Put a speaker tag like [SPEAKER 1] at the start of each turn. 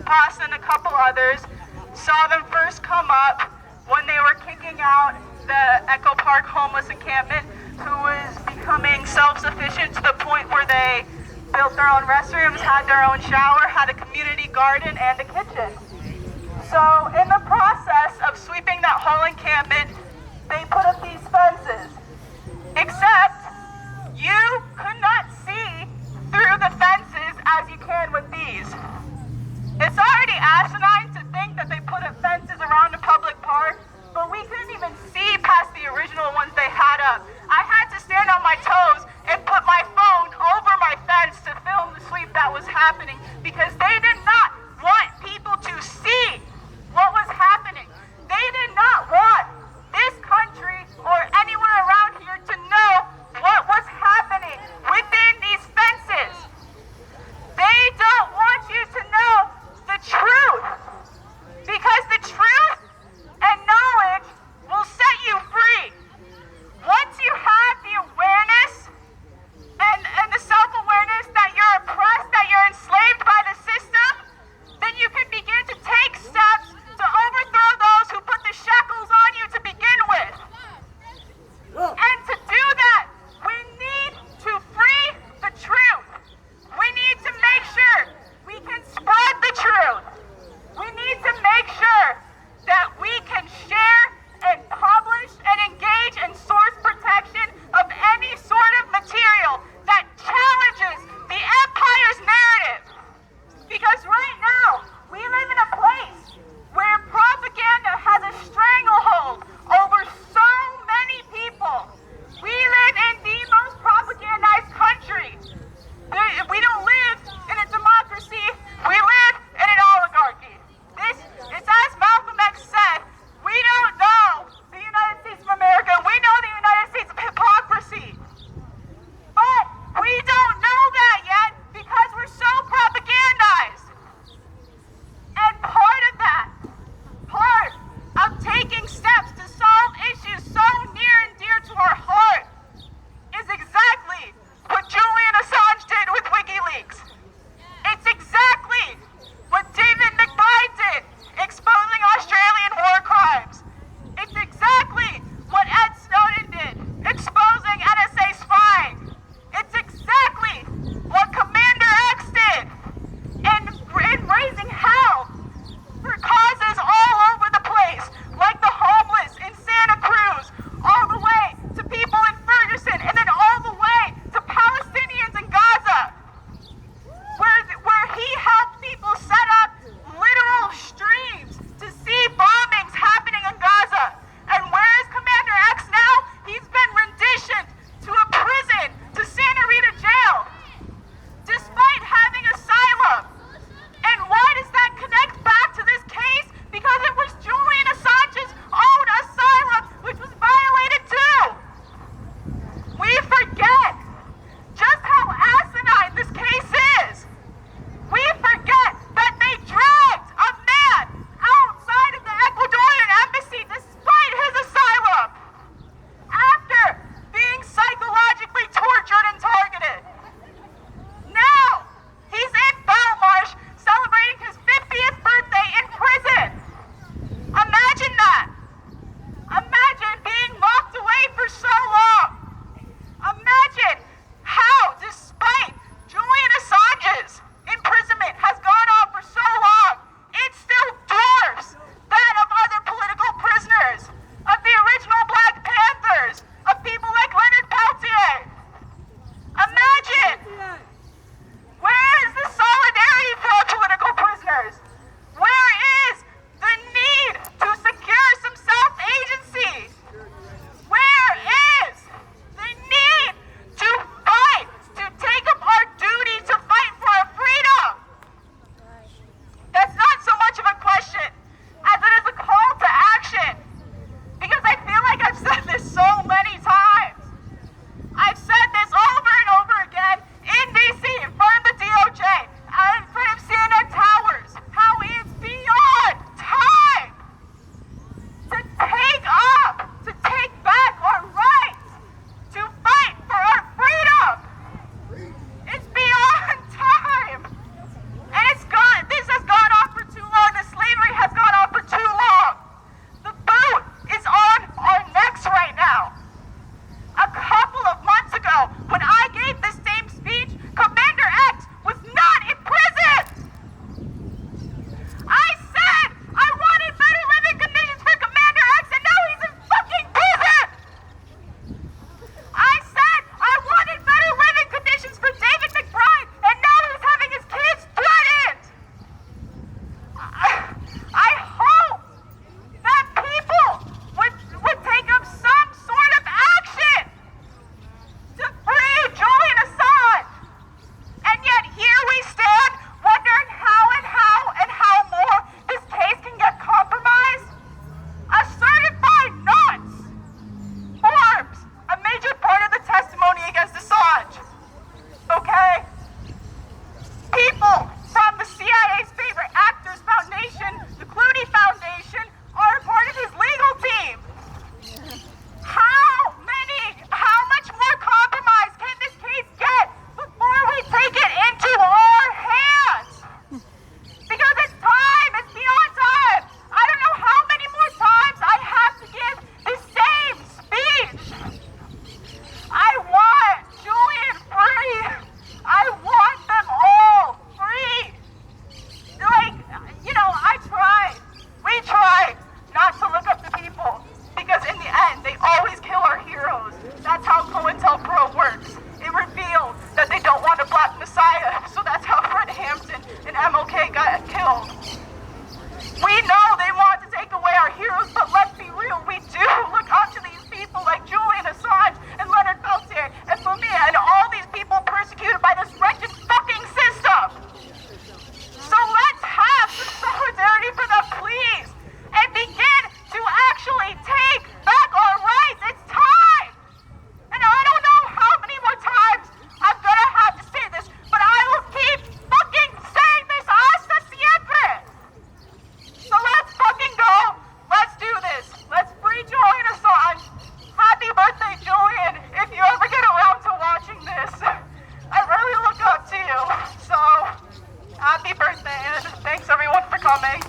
[SPEAKER 1] Pastor and a couple others, saw them first come up when they were kicking out the Echo Park homeless encampment, who was becoming self-sufficient to the point where they built their own restrooms, had their own shower, had a community garden and a kitchen. So in the process of sweeping that whole encampment, they put up these fences. Except you could not see through the fences as you can with these. It's already asinine to think that they put up fences around a public park, but we couldn't even see past the original ones they had up. I had to stand on my toes and put my phone over my fence to film the sweep that was happening, because they did not want people to see what was happening. They did not want this country or anywhere I want Julian free! I want them all free! Like, you know, we tried not to look up to people, because in the end, they always kill our heroes. That's how COINTELPRO works. It revealed that they don't want a black messiah, so that's how Fred Hampton and MLK got killed. We know they want to take away our heroes, but let's be real, we do look up to these people like Julian Assange and Leonard Peltier and Mumia and all these people persecuted by this wretched fucking system. So let's have some solidarity for them, please, and begin to actually take back our rights. It's time! And I don't know how many more times I'm gonna have to say this, but I will keep fucking saying this hasta siempre! So let's fucking go! Let's do this! Let's free Julian Assange! Happy birthday, Julian, if you ever get around to watching this. I really look up to you, so happy birthday, and thanks everyone for coming.